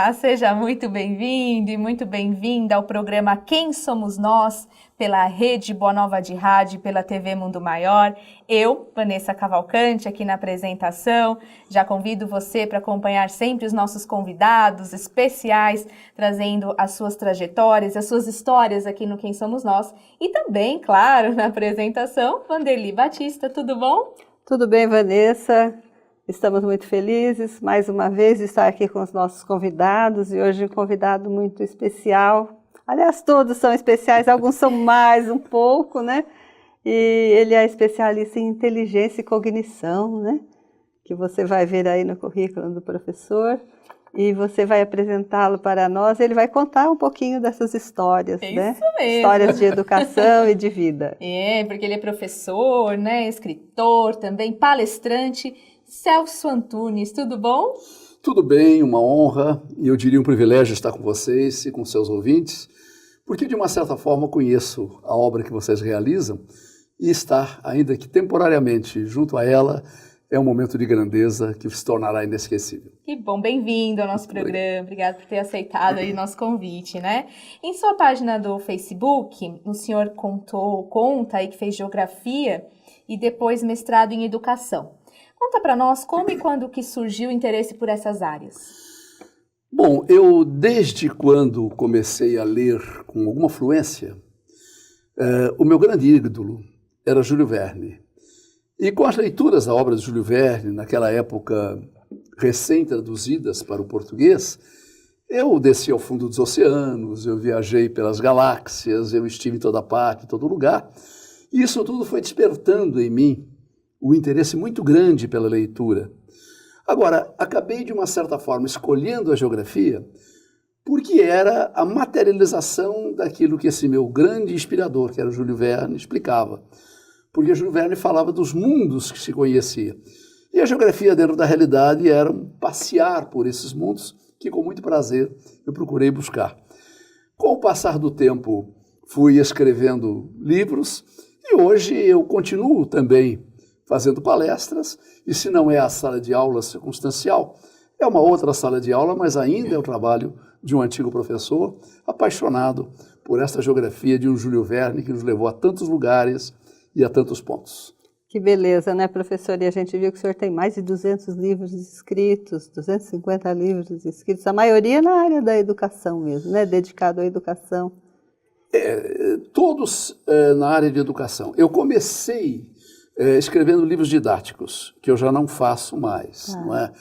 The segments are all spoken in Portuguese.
Olá, seja muito bem-vindo e muito bem-vinda ao programa Quem Somos Nós, pela Rede Boa Nova de Rádio e pela TV Mundo Maior. Eu, Vanessa Cavalcante, aqui na apresentação. Já convido você para acompanhar sempre os nossos convidados especiais, trazendo as suas trajetórias, as suas histórias aqui no Quem Somos Nós. E também, claro, na apresentação, Vanderly Batista. Tudo bom? Tudo bem, Vanessa? Estamos muito felizes, mais uma vez, de estar aqui com os nossos convidados, e hoje um convidado muito especial. Aliás, todos são especiais, alguns são mais um pouco, né? E ele é especialista em inteligência e cognição, né? Que você vai ver aí no currículo do professor, e você vai apresentá-lo para nós, ele vai contar um pouquinho dessas histórias, né? Isso mesmo. Histórias de educação e de vida. É, porque ele é professor, né? Escritor, também palestrante. Celso Antunes, tudo bom? Tudo bem, uma honra, e eu diria um privilégio estar com vocês e com seus ouvintes, porque de uma certa forma conheço a obra que vocês realizam e estar, ainda que temporariamente, junto a ela, é um momento de grandeza que se tornará inesquecível. Que bom, bem-vindo ao nosso programa, obrigado por ter aceitado aí nosso convite, né? Em sua página do Facebook, o senhor conta aí que fez geografia e depois mestrado em educação. Conta para nós como e quando que surgiu o interesse por essas áreas. Bom, eu desde quando comecei a ler com alguma fluência, o meu grande ídolo era Júlio Verne. E com as leituras da obra de Júlio Verne, naquela época recém-traduzidas para o português, eu desci ao fundo dos oceanos, eu viajei pelas galáxias, eu estive em toda parte, em todo lugar. E isso tudo foi despertando em mim o interesse muito grande pela leitura. Agora, acabei de uma certa forma escolhendo a geografia porque era a materialização daquilo que esse meu grande inspirador, que era o Júlio Verne, explicava. Porque Júlio Verne falava dos mundos que se conhecia. E a geografia dentro da realidade era um passear por esses mundos que com muito prazer eu procurei buscar. Com o passar do tempo fui escrevendo livros e hoje eu continuo também fazendo palestras, e se não é a sala de aula circunstancial, é uma outra sala de aula, mas ainda é o trabalho de um antigo professor apaixonado por esta geografia de um Júlio Verne que nos levou a tantos lugares e a tantos pontos. Que beleza, né, professor? E a gente viu que o senhor tem mais de 200 livros escritos, 250 livros escritos, a maioria na área da educação mesmo, né, dedicado à educação. Todos na área de educação. Eu comecei escrevendo livros didáticos, que eu já não faço mais, não é?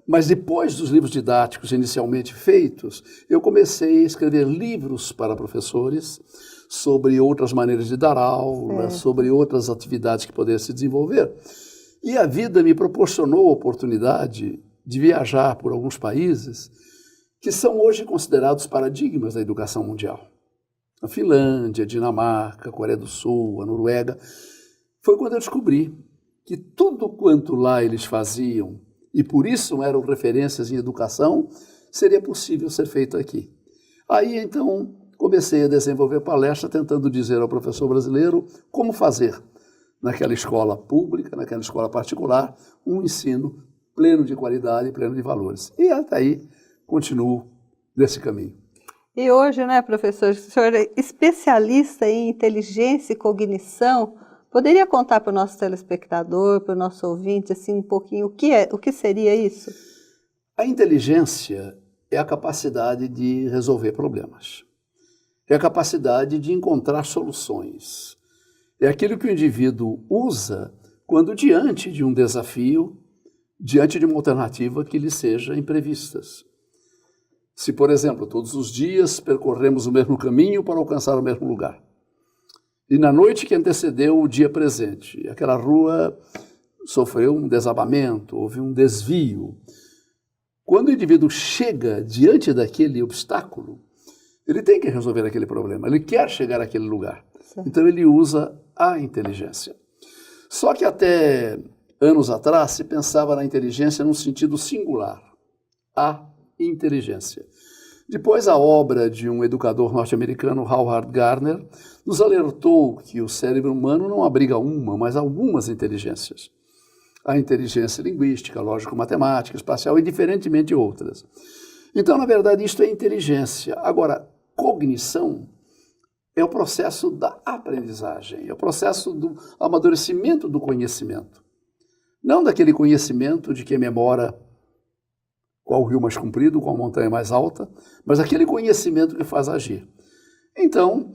Mas depois dos livros didáticos inicialmente feitos, eu comecei a escrever livros para professores sobre outras maneiras de dar aula, sobre outras atividades que poderiam se desenvolver. E a vida me proporcionou a oportunidade de viajar por alguns países que são hoje considerados paradigmas da educação mundial. A Finlândia, a Dinamarca, a Coreia do Sul, a Noruega. Foi quando eu descobri que tudo quanto lá eles faziam, e por isso eram referências em educação, seria possível ser feito aqui. Aí, então, comecei a desenvolver palestra tentando dizer ao professor brasileiro como fazer, naquela escola pública, naquela escola particular, um ensino pleno de qualidade e pleno de valores. E até aí, continuo nesse caminho. E hoje, né, professor, o senhor é especialista em inteligência e cognição. Poderia contar para o nosso telespectador, para o nosso ouvinte, assim, um pouquinho o que seria isso? A inteligência é a capacidade de resolver problemas. É a capacidade de encontrar soluções. É aquilo que o indivíduo usa quando diante de um desafio, diante de uma alternativa que lhe seja imprevistas. Se, por exemplo, todos os dias percorremos o mesmo caminho para alcançar o mesmo lugar, e na noite que antecedeu o dia presente, aquela rua sofreu um desabamento, houve um desvio. Quando o indivíduo chega diante daquele obstáculo, ele tem que resolver aquele problema, ele quer chegar àquele lugar. Sim. Então ele usa a inteligência. Só que até anos atrás se pensava na inteligência num sentido singular, a inteligência. Depois, a obra de um educador norte-americano, Howard Gardner, nos alertou que o cérebro humano não abriga uma, mas algumas inteligências. a inteligência linguística, lógico-matemática, espacial e diferentemente outras. Então, na verdade, isto é inteligência. Agora, cognição é o processo da aprendizagem, é o processo do amadurecimento do conhecimento. Não daquele conhecimento de quem memora qual rio mais comprido, qual montanha mais alta, mas aquele conhecimento que faz agir. Então,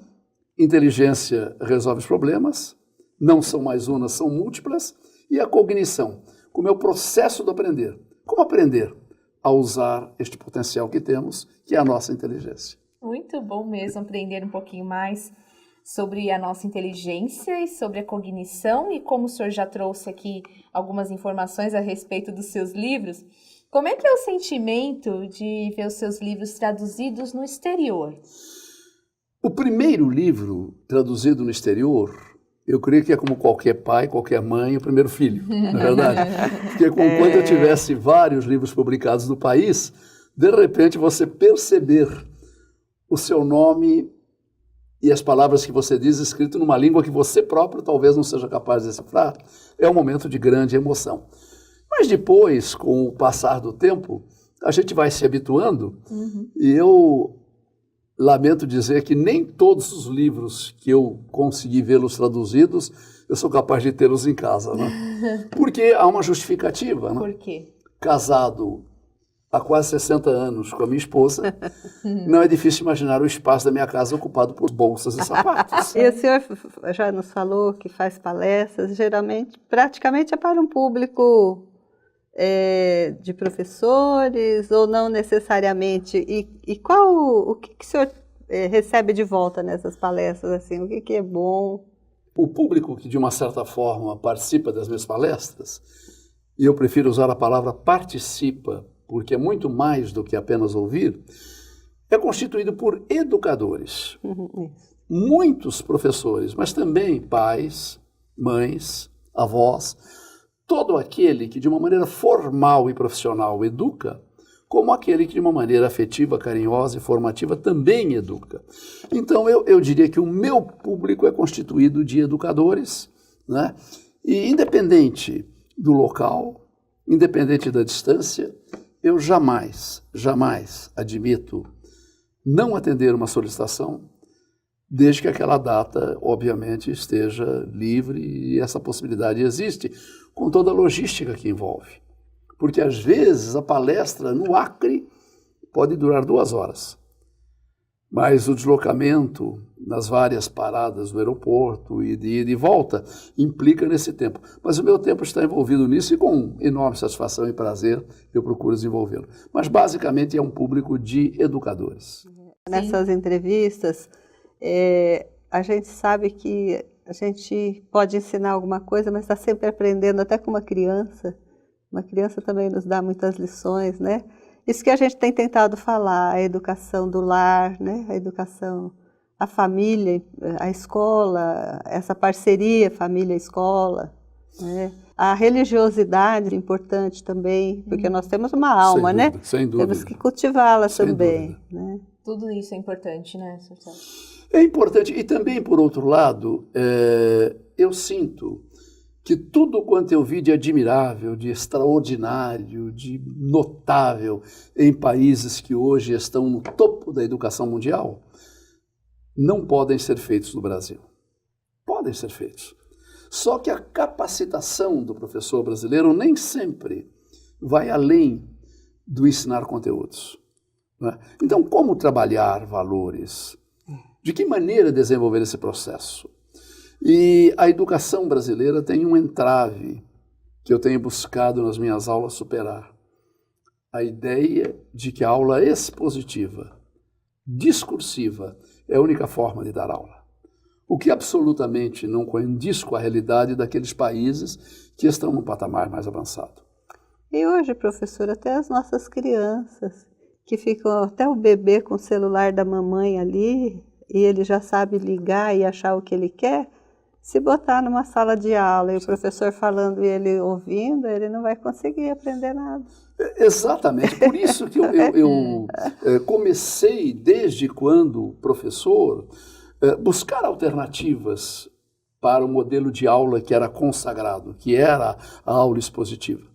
inteligência resolve os problemas, não são mais unas, são múltiplas, e a cognição, como é o processo do aprender. Como aprender? A usar este potencial que temos, que é a nossa inteligência. Muito bom mesmo aprender um pouquinho mais sobre a nossa inteligência e sobre a cognição, e como o senhor já trouxe aqui algumas informações a respeito dos seus livros, como é que é o sentimento de ver os seus livros traduzidos no exterior? O primeiro livro traduzido no exterior, eu creio que é como qualquer pai, qualquer mãe, o primeiro filho, na verdade. Porque quando eu tivesse vários livros publicados no país, de repente você perceber o seu nome e as palavras que você diz escrito numa língua que você próprio talvez não seja capaz de decifrar, é um momento de grande emoção. Mas depois, com o passar do tempo, a gente vai se habituando, e eu lamento dizer que nem todos os livros que eu consegui vê-los traduzidos, eu sou capaz de tê-los em casa, né? Porque há uma justificativa, né? Por quê? Casado há quase 60 anos com a minha esposa, não é difícil imaginar o espaço da minha casa ocupado por bolsas e sapatos. E o senhor já nos falou que faz palestras, geralmente, praticamente é para um público de professores, ou não necessariamente? E o que o senhor recebe de volta nessas palestras? Assim, o que é bom? O público que, de uma certa forma, participa das minhas palestras, e eu prefiro usar a palavra participa, porque é muito mais do que apenas ouvir, é constituído por educadores. Muitos professores, mas também pais, mães, avós, todo aquele que de uma maneira formal e profissional educa, como aquele que de uma maneira afetiva, carinhosa e formativa também educa. Então eu diria que o meu público é constituído de educadores, né? E independente do local, independente da distância, eu jamais admito não atender uma solicitação, desde que aquela data, obviamente, esteja livre, e essa possibilidade existe, com toda a logística que envolve. Porque, às vezes, a palestra no Acre pode durar 2 horas, mas o deslocamento nas várias paradas do aeroporto e de ida e volta implica nesse tempo. Mas o meu tempo está envolvido nisso, e com enorme satisfação e prazer eu procuro desenvolvê-lo. Mas, basicamente, é um público de educadores. Nessas entrevistas, a gente sabe que a gente pode ensinar alguma coisa, mas está sempre aprendendo, até com uma criança. Uma criança também nos dá muitas lições, né? Isso que a gente tem tentado falar, a educação do lar, né? A educação, a família, a escola, essa parceria família-escola, né? A religiosidade é importante também, porque nós temos uma alma, né? Sem dúvida. Temos que cultivá-la também, né? Tudo isso é importante, né, Sr. Celso? É importante, e também, por outro lado, eu sinto que tudo quanto eu vi de admirável, de extraordinário, de notável em países que hoje estão no topo da educação mundial, não podem ser feitos no Brasil. Podem ser feitos. Só que a capacitação do professor brasileiro nem sempre vai além do ensinar conteúdos, né? Então, como trabalhar valores? De que maneira desenvolver esse processo? E a educação brasileira tem um entrave que eu tenho buscado nas minhas aulas superar. A ideia de que a aula expositiva, discursiva, é a única forma de dar aula. O que absolutamente não condiz com a realidade daqueles países que estão num patamar mais avançado. E hoje, professor, até as nossas crianças, que ficam até o bebê com o celular da mamãe ali, e ele já sabe ligar e achar o que ele quer, se botar numa sala de aula e o professor falando e ele ouvindo, ele não vai conseguir aprender nada. Exatamente, por isso que eu comecei, desde quando professor, buscar alternativas para o modelo de aula que era consagrado, que era a aula expositiva.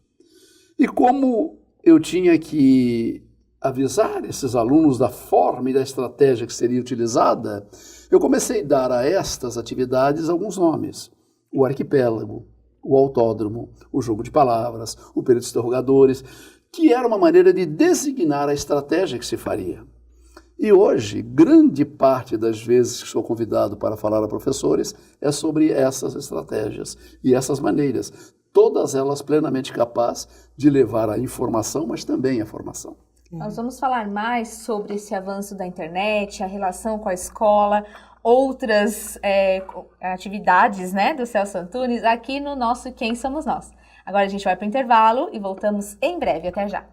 E como eu tinha que avisar esses alunos da forma e da estratégia que seria utilizada, eu comecei a dar a estas atividades alguns nomes. O arquipélago, o autódromo, o jogo de palavras, o período de interrogadores, que era uma maneira de designar a estratégia que se faria. E hoje, grande parte das vezes que sou convidado para falar a professores é sobre essas estratégias e essas maneiras, todas elas plenamente capazes de levar a informação, mas também a formação. Nós vamos falar mais sobre esse avanço da internet, a relação com a escola, outras atividades, né, do Celso Antunes, aqui no nosso Quem Somos Nós. Agora a gente vai para o intervalo e voltamos em breve. Até já!